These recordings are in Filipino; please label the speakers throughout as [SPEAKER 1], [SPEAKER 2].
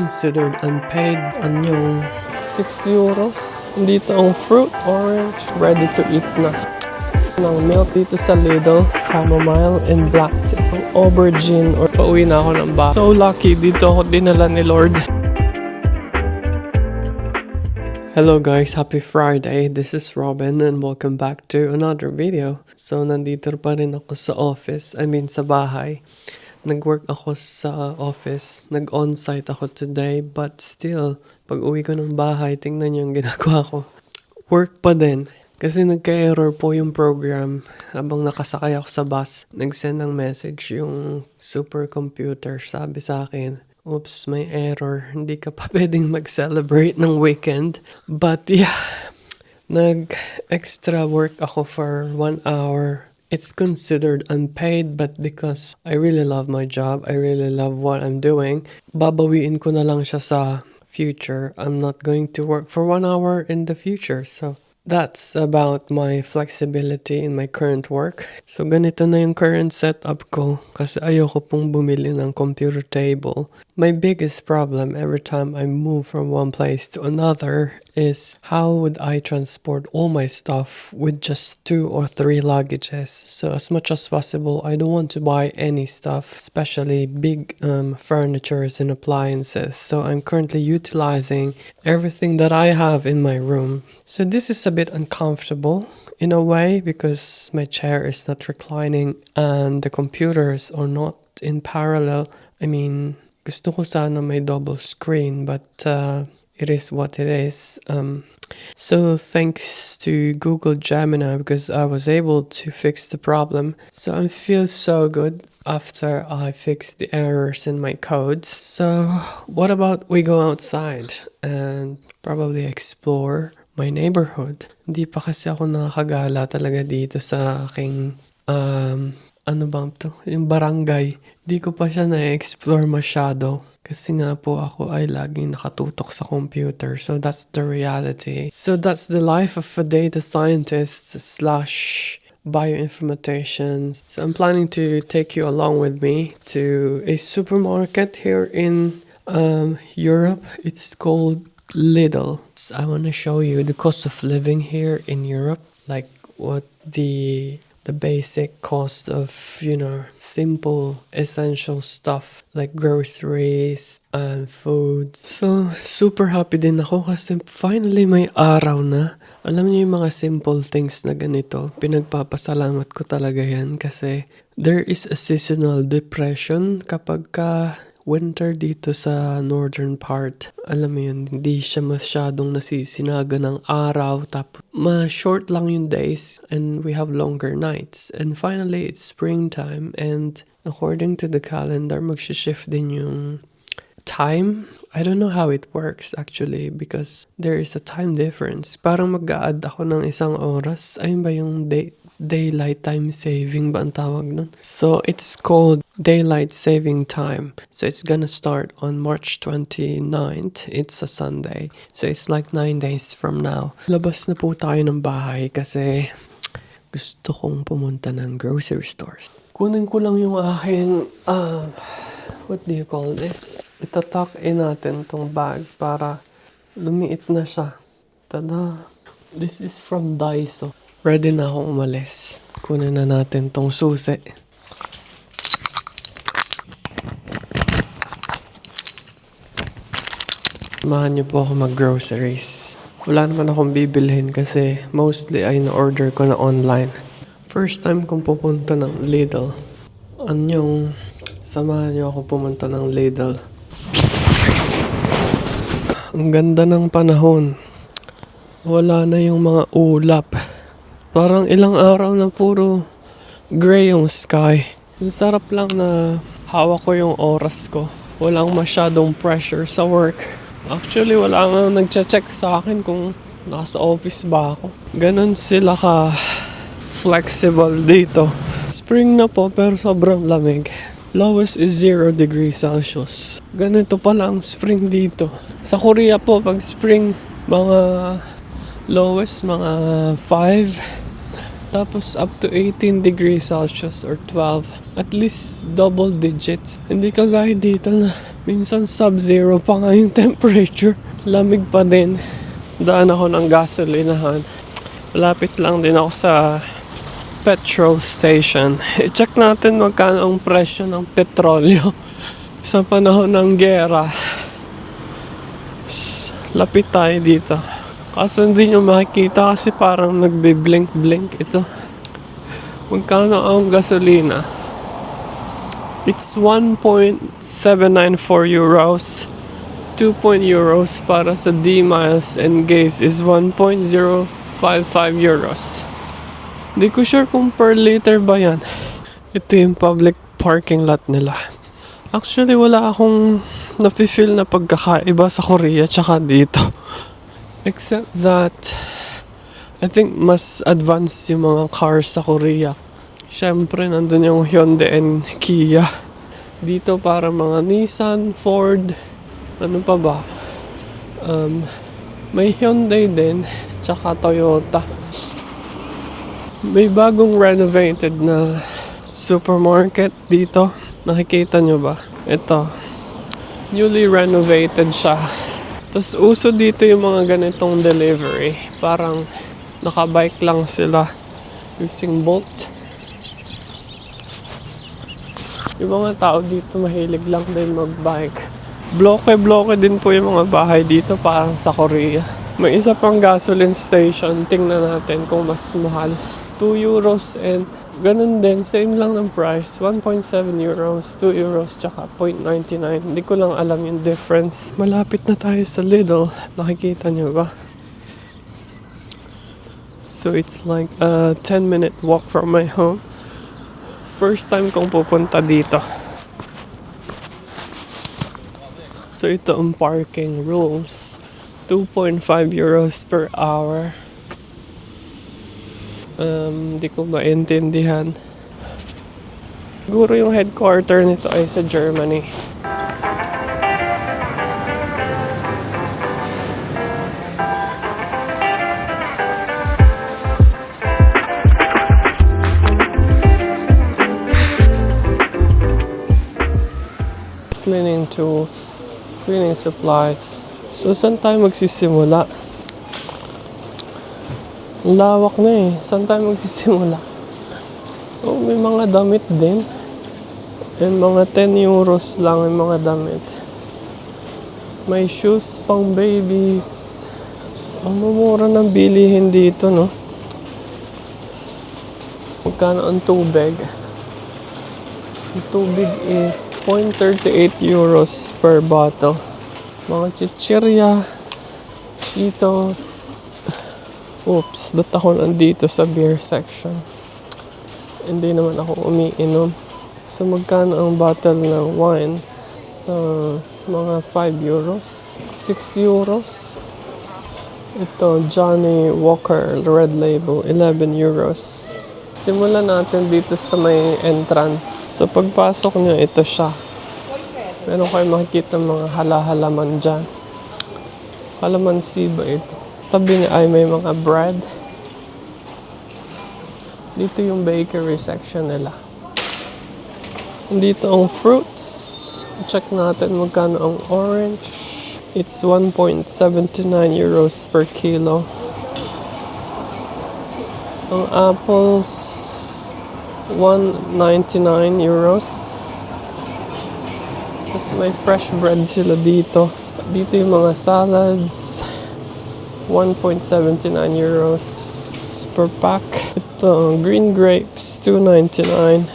[SPEAKER 1] Considered unpaid. Anyong 6 euros. Dito ang fruit, orange, ready to eat na. Ng milk dito sa Lidl, chamomile and black tea. Ang aubergine or pauwi na ako ng bahay. So lucky, dito ako dinala ni Lord. Hello guys, happy Friday. This is Robin and welcome back to another video. So nandito pa rin ako sa office, sa bahay. Nag-work ako sa office, nag-on-site ako today, but still, pag uwi ko ng bahay, tingnan niyo yung ginagawa ko. Work pa din. Kasi nagka-error po yung program habang nakasakay ako sa bus. Nag-send ng message yung supercomputer. Sabi sa akin, oops, may error. Hindi ka pa pwedeng mag-celebrate ng weekend. But yeah, nag-extra work ako for 1 hour. It's considered unpaid, but because I really love my job, I really love what I'm doing, babawiin ko na lang siya sa future. I'm not going to work for 1 hour in the future. So that's about my flexibility in my current work. So ganito na yung current setup ko kasi ayoko pong bumili ng computer table. My biggest problem every time I move from one place to another is how would I transport all my stuff with just 2 or 3 luggages. So as much as possible, I don't want to buy any stuff, especially big furnitures and appliances. So I'm currently utilizing everything that I have in my room. So this is a bit uncomfortable in a way because my chair is not reclining and the computers are not in parallel. Gusto ko sana may double screen, but it is what it is. So thanks to Google Gemini because I was able to fix the problem. So I feel so good after I fixed the errors in my codes. So what about we go outside and probably explore my neighborhood? Hindi pa kasi ako nakakagala talaga dito sa aking yung barangay. Di ko pa siya na-explore masyado. Kasi nga po ako ay laging nakatutok sa computer. So that's the reality. So that's the life of a data scientist / bioinformatician. So I'm planning to take you along with me to a supermarket here in Europe. It's called Lidl. So I want to show you the cost of living here in Europe. Like what the basic cost of, simple essential stuff like groceries and food. So, super happy din ako kasi finally may araw na. Alam niyo yung mga simple things na ganito, pinagpapasalamat ko talaga yan kasi there is a seasonal depression kapag winter dito sa northern part. Alam mo yun, hindi siya masyadong nasisinaga ng araw. Tapos, short lang yung days and we have longer nights. And finally, it's springtime and according to the calendar, magsha-shift din yung time. I don't know how it works actually because there is a time difference. Parang mag-a-add ako ng 1 oras. Ayun ba yung daylight time saving ba ang tawag nun? So it's called daylight saving time. So it's gonna start on March 29th. It's a Sunday. So it's like 9 days from now. Labas na po tayo ng bahay kasi gusto kong pumunta ng grocery stores. Kunin ko lang yung aking what do you call this? Ita-tuck in natin tong bag para lumiit na siya. Tada! This is from Daiso. Ready na akong umalis. Kunin na natin tong susi. Samahan niyo po ako mag-groceries. Wala naman akong bibilhin kasi mostly ay na-order ko na online. First time kong pupunta ng Lidl. Samahan niyo ako pumunta ng Lidl. Ang ganda ng panahon. Wala na yung mga ulap. Parang ilang araw na puro gray yung sky. Ang sarap lang na hawak ko yung oras ko. Walang masyadong pressure sa work. Actually, wala nga nagche-check sa akin kung nasa office ba ako. Ganon sila ka flexible dito. Spring na po pero sobrang lamig. Lowest is 0 degrees Celsius. Ganito pala ang spring dito. Sa Korea po, pag spring, mga lowest, mga 5 Tapos up to 18 degrees Celsius or 12. At least double digits. Hindi kagaya dito na minsan sub-zero pa nga yung temperature. Lamig pa din. Daan ako ng gasolinahan. Malapit lang din ako sa petrol station. I-check natin magkano ang presyo ng petrolyo sa panahon ng gera. Lapit tayo dito. Kaso hindi nyo makikita kasi parang nagbe-blink-blink ito. Magkano ang gasolina? It's 1.794 euros. 2 euros para sa D-miles and gas is 1.055 euros. Di ko sure kung per liter ba yan. Ito yung public parking lot nila. Actually, wala akong nafe-feel na pagkakaiba sa Korea tsaka dito. Except that, I think mas advanced yung mga cars sa Korea. Siyempre, nandun yung Hyundai and Kia. Dito para mga Nissan, Ford, ano pa ba? May Hyundai din, tsaka Toyota. May bagong renovated na supermarket dito. Nakikita nyo ba? Ito. Newly renovated siya. Tapos uso dito yung mga ganitong delivery. Parang nakabike lang sila using Bolt. Yung mga tao dito mahilig lang din magbike. Bloke-bloke din po yung mga bahay dito parang sa Korea. May isa pang gasoline station. Tingnan natin kung mas mahal. 2 euros and ganun din. Same lang ng price. 1.7 euros, 2 euros, tsaka 0.99. Hindi ko lang alam yung difference. Malapit na tayo sa Lidl. Nakikita nyo ba? So it's like a 10-minute walk from my home. First time kong pupunta dito. So ito ang parking rules. 2.5 euros per hour. Di ko maintindihan. Siguro yung headquarter nito ay sa Germany. Cleaning tools, cleaning supplies. So saan tayo magsisimula? Lawak na eh. Saan tayo magsisimula? Oh, may mga damit din. And mga 10 euros lang yung mga damit. May shoes pang babies. Ang mumura ng bilihin dito, no? Magkano ang tubig? Ang tubig is 0.38 euros per bottle. Mga chichirya, Cheetos. Oops, ba't ako nandito sa beer section? Hindi naman ako umiinom. So, magkano ang bottle ng wine? So, mga 5 euros. 6 euros. Ito, Johnny Walker Red Label, 11 euros. Simulan natin dito sa may entrance. So, pagpasok nyo, ito siya. Meron kayo makikita mga hala-halaman dyan. Halamansi ba ito? Tabi niya ay may mga bread. Dito yung bakery section nila. Dito ang fruits. Check natin magkano ang orange. It's 1.79 euros per kilo. Ang apples, 1.99 euros. Tapos may fresh bread sila dito. Dito yung mga salads. 1.79 euros per pack. Ito, green grapes, 2.99.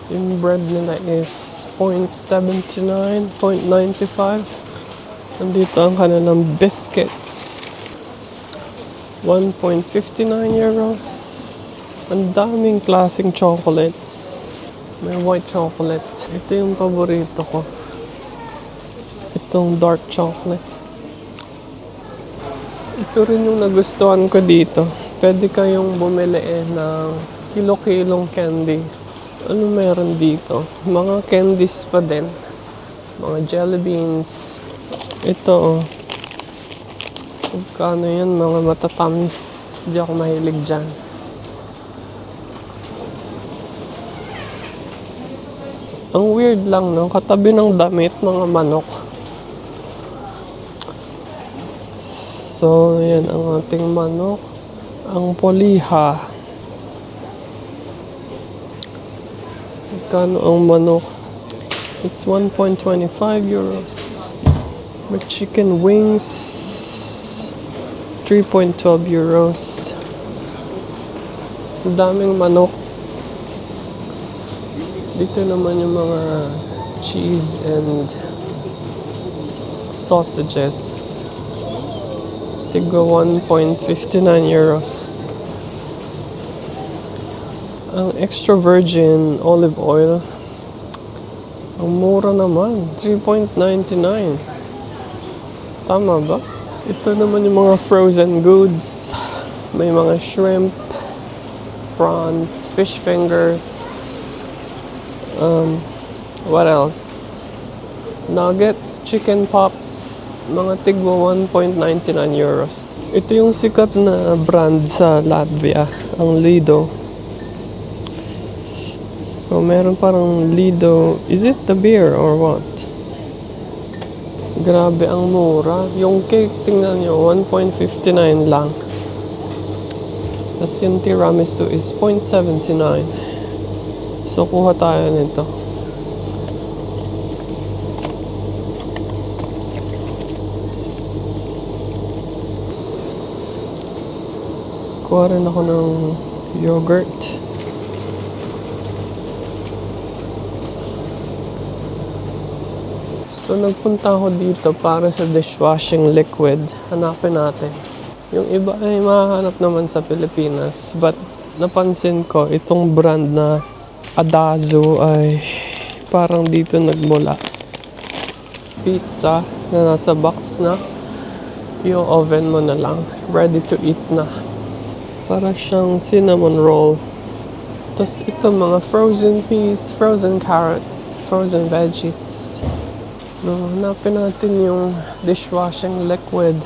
[SPEAKER 1] Yung bread nila is 0.79, 0.95. Nandito ang kanilang biscuits. 1.59 euros. Ang daming klaseng chocolates. May white chocolate. Ito yung paborito ko. Itong dark chocolate. Ito rin yung nagustuhan ko dito. Pwede kayong bumili ng kilo-kilong candies. Ano meron dito? Mga candies pa din. Mga jelly beans. Ito, magkano yan? Mga matatamis. Di ako mahilig dyan. Ang weird lang, no? Katabi ng damit, mga manok. So, yan ang ating manok. Ang poliha. Magkano ang manok? It's 1.25 euros. May chicken wings. 3.12 euros. Ang daming manok. Dito naman yung mga cheese and sausages. Tigwa 1.59 euros. Ang extra virgin olive oil, ang mura naman, 3.99. Tama ba? Ito naman yung mga frozen goods. May mga shrimp, prawns, fish fingers. What else? Nuggets, chicken pops. Mga tigwa 1.99 euros. Ito yung sikat na brand sa Latvia, ang Lido. So, meron parang Lido. Is it the beer or what? Grabe ang mura. Yung cake, tingnan nyo, 1.59 lang. Tapos yung tiramisu is 0.79. So, kuha tayo nito. Kuha rin ako ng yogurt. So, nagpunta ako dito para sa dishwashing liquid. Hanapin natin. Yung iba ay mahanap naman sa Pilipinas. But, napansin ko, itong brand na Adazo ay parang dito nagmula. Pizza na nasa box na. Yung oven mo na lang. Ready to eat na. Para siyang cinnamon roll. Tapos ito mga frozen peas, frozen carrots, frozen veggies. No, hanapin natin yung dishwashing liquid.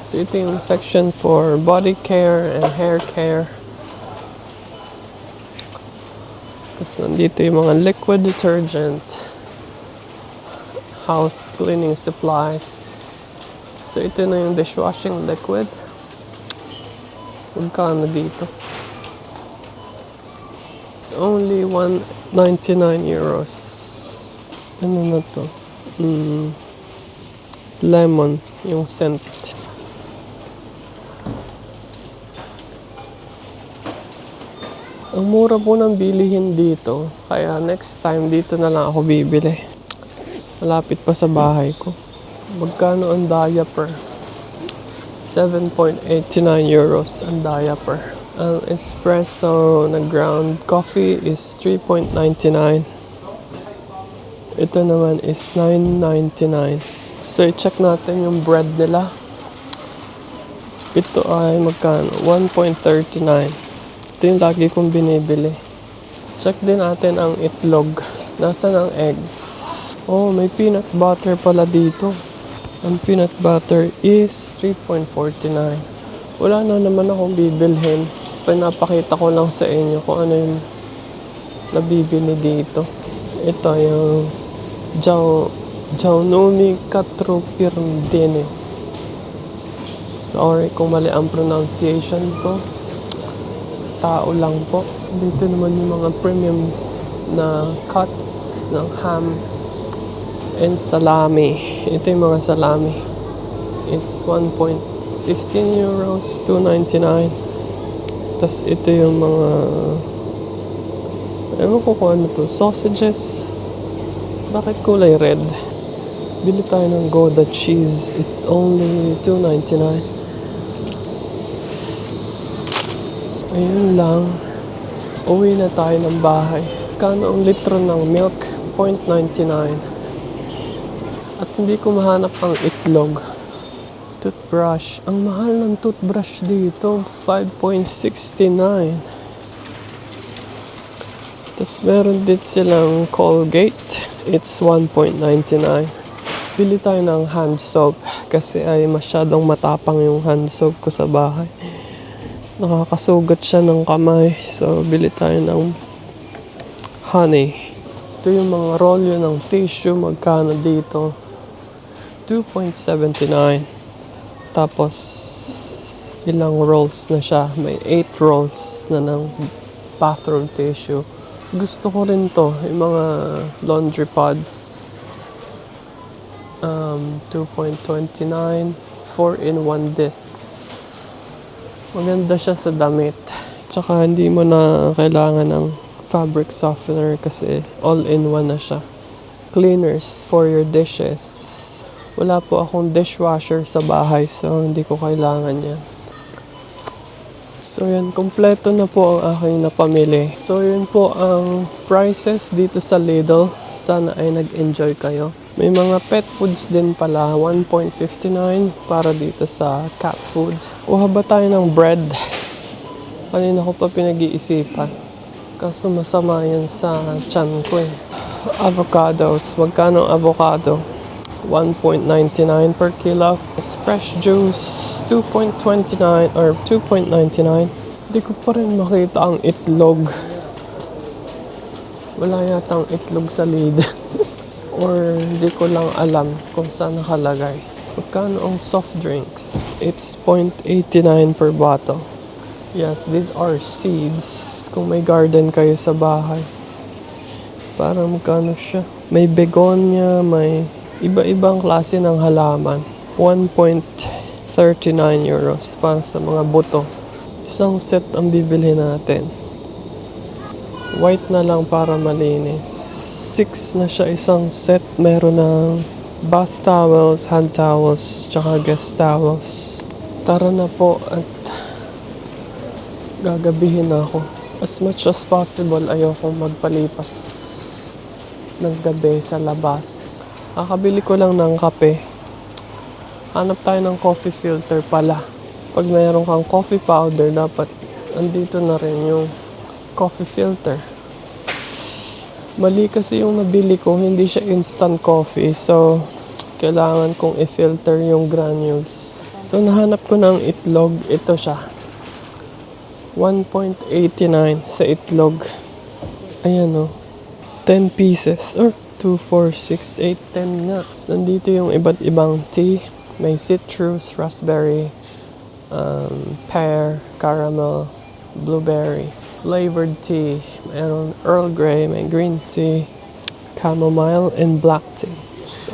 [SPEAKER 1] So ito yung section for body care and hair care. Tapos nandito yung mga liquid detergent, house cleaning supplies. So, ito na yung dishwashing liquid. Magkano dito? It's only 1.99 euros. Ano na to? Lemon, yung scent. Ang mura po ng bilihin dito. Kaya next time, dito na lang ako bibili. Malapit pa sa bahay ko. Magkano ang diaper? 7.89 euros ang diaper. Ang espresso na ground coffee is 3.99. Ito naman is 9.99. So, i-check natin yung bread nila. Ito ay magkano? 1.39. Ito yung lagi kong binibili. Check din natin ang itlog. Nasaan ang eggs? Oh, may peanut butter pala dito. Ang peanut butter is 3.49. Wala na naman akong bibilhin. Pinapakita ko lang sa inyo kung ano yung nabibili dito. Ito yung Jaunomi Katropirndene. Sorry kung mali ang pronunciation ko. Tao lang po. Dito naman yung mga premium na cuts ng ham and salami. Ito yung mga salami. It's 1.15 euros, 2.99. Tapos ito yung mga ewan ko kung ano to, sausages. Bakit kulay red? Bili tayo ng Gouda cheese. It's only 2.99. Ayun lang. Uwi na tayo ng bahay. Kano ang litro ng milk? 0.99. At hindi ko mahanap ang itlog. Toothbrush. Ang mahal ng toothbrush dito. 5.69. Tapos meron din silang Colgate. It's 1.99. Bili tayo ng hand soap. Kasi ay masyadong matapang yung hand soap ko sa bahay. Nakakasugat siya ng kamay. So, bili tayo ng honey. Ito yung mga rolyo ng tissue. Magkano dito? 2.79. Tapos, ilang rolls na siya. May 8 rolls na ng bathroom tissue. Gusto ko rin to. Yung mga laundry pods. 2.29. 4-in-1 discs. Maganda siya sa damit. Tsaka hindi mo na kailangan ng fabric softener kasi all-in-one na siya. Cleaners for your dishes. Wala po akong dishwasher sa bahay so hindi ko kailangan yan. So yan, kompleto na po ang aking napamili. So yun po ang prices dito sa Lidl. Sana ay nag-enjoy kayo. May mga pet foods din pala, 1.59 para dito sa cat food. Kuha ba tayo ng bread? Kanina ko pa pinag-iisipan. Kaso masama yan sa tiyan ko eh. Avocados. Magkano avocado? 1.99 per kilo. Fresh juice, 2.29 or 2.99. Hindi ko pa rin makita ang itlog. Wala yata ang itlog sa Lidl. Or hindi ko lang alam kung saan nakalagay. Magkano ang soft drinks? It's 0.89 per bottle. Yes, these are seeds. Kung may garden kayo sa bahay. Parang magkano siya? May begonia, may iba-ibang klase ng halaman. 1.39 euros para sa mga buto. Isang set ang bibili natin. White na lang para malinis. 6 na siya isang set. Meron ng bath towels, hand towels, tsaka guest towels. Tara na po at gagabihin ako. As much as possible, ayokong magpalipas ng gabi sa labas. Kakabili ko lang ng kape. Hanap tayo ng coffee filter pala. Pag mayroon kang coffee powder, dapat andito na rin yung coffee filter. Mali kasi yung nabili ko, hindi siya instant coffee. So, kailangan kong i-filter yung granules. So, nahanap ko ng itlog. Ito siya. 1.89 sa itlog. Ayan o. 10 pieces. Or 2, 4, 6, 8, 10 nga. Nandito yung iba't ibang tea. May citrus, raspberry, pear, caramel, blueberry. Flavored tea. Mayroon Earl Grey, may green tea, chamomile, and black tea.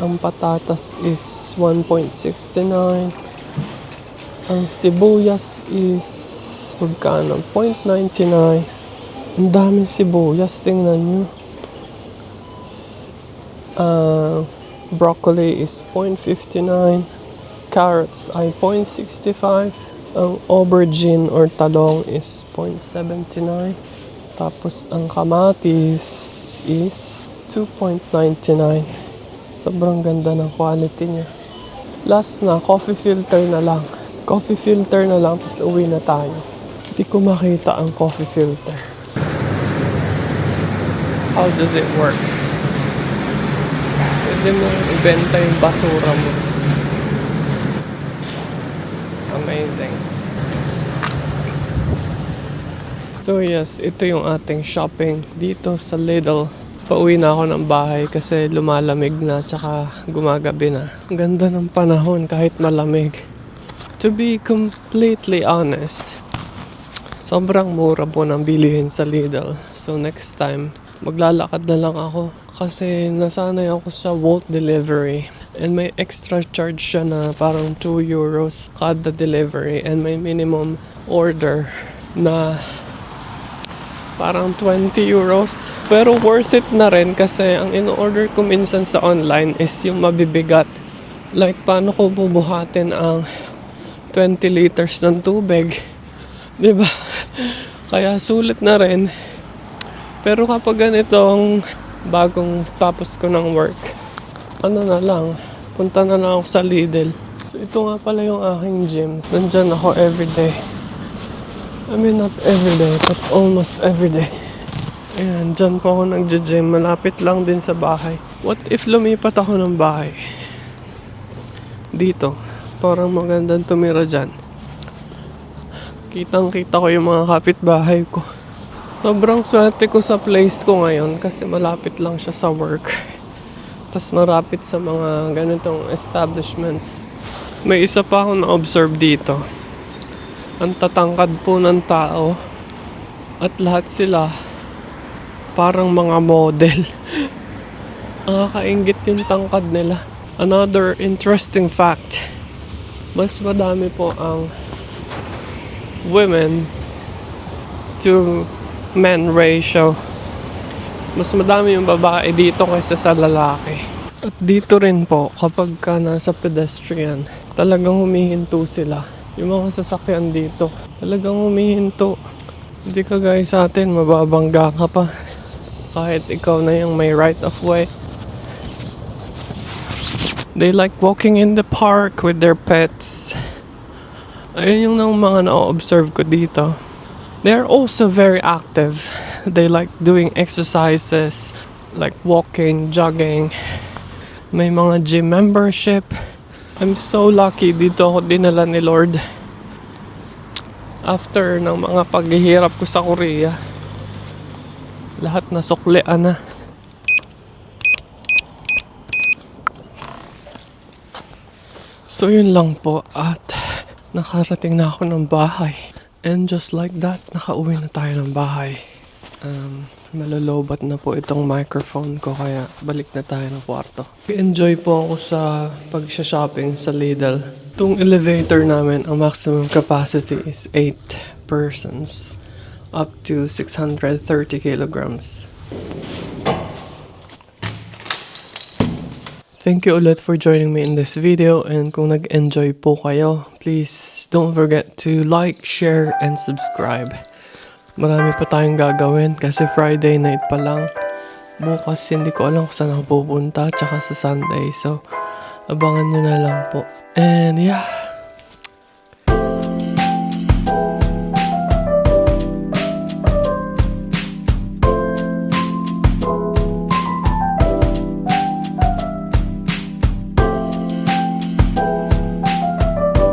[SPEAKER 1] Ang patatas is 1.69. Ang sibuyas is magkano? 0.99. Ang daming sibuyas, tingnan nyo. Broccoli is 0.59. Carrots ay 0.65. Ang aubergine or talong is 0.79. Tapos ang kamatis is 2.99. Sobrang ganda ng quality niya. Last na, coffee filter na lang. Coffee filter na lang, tapos uwi na tayo. Hindi ko makita ang coffee filter. How does it work? Pwede mo ibenta yung basura mo. Amazing. So yes, ito yung ating shopping dito sa Lidl. Pauwi na ako ng bahay kasi lumalamig na tsaka gumagabi na. Ang ganda ng panahon kahit malamig. To be completely honest, sobrang mura po ng bilihin sa Lidl. So next time, maglalakad na lang ako kasi nasanay ako sa Wolt delivery. And may extra charge siya na parang 2 euros kada delivery. And may minimum order na parang 20 euros. Pero worth it na rin kasi ang in-order ko minsan sa online is yung mabibigat. Like paano ko bubuhatin ang 20 liters ng tubig. Diba? Kaya sulit na rin. Pero kapag ganitong bagong tapos ko ng work, ano na lang, punta na lang ako sa Lidl. So ito nga pala yung aking gym. Nandyan ako everyday. I mean not everyday, but almost everyday. Ayan, dyan po ako nagja-gym. Malapit lang din sa bahay. What if lumipat ako ng bahay? Dito. Parang magandang tumira dyan. Kitang-kita ko yung mga kapitbahay ko. Sobrang swerte ko sa place ko ngayon kasi malapit lang siya sa work. Tapos marapit sa mga ganitong establishments. May isa pa akong na-observe dito. Ang tatangkad po ng tao. At lahat sila parang mga model. Nakakaingit yung tangkad nila. Another interesting fact. Mas madami po ang women to men ratio. Mas madami yung babae dito kaysa sa lalaki. At dito rin po, kapag ka nasa pedestrian, talagang humihinto sila. Yung mga sasakyan dito, talagang humihinto. Hindi ka guys sa atin, mababangga ka pa. Kahit ikaw na yung may right of way. They like walking in the park with their pets. Ayun yung mga na-observe ko dito. They're also very active. They like doing exercises, like walking, jogging. May mga gym membership. I'm so lucky dito ako dinala ni Lord. After ng mga paghihirap ko sa Korea, lahat nasuklian na. So yun lang po at nakarating na ako ng bahay. And just like that, nakauwi na tayo ng bahay. Malolobat na po itong microphone ko kaya balik na tayo ng kwarto. Enjoy po ako sa pag-shopping sa Lidl. Itong elevator namin, ang maximum capacity is 8 persons up to 630 kilograms. Thank you ulit for joining me in this video, and kung nag-enjoy po kayo, please don't forget to like, share, and subscribe. Marami pa tayong gagawin kasi Friday night pa lang. Bukas hindi ko alam kung saan ako pupunta, tsaka sa Sunday, so abangan nyo na lang po. And yeah,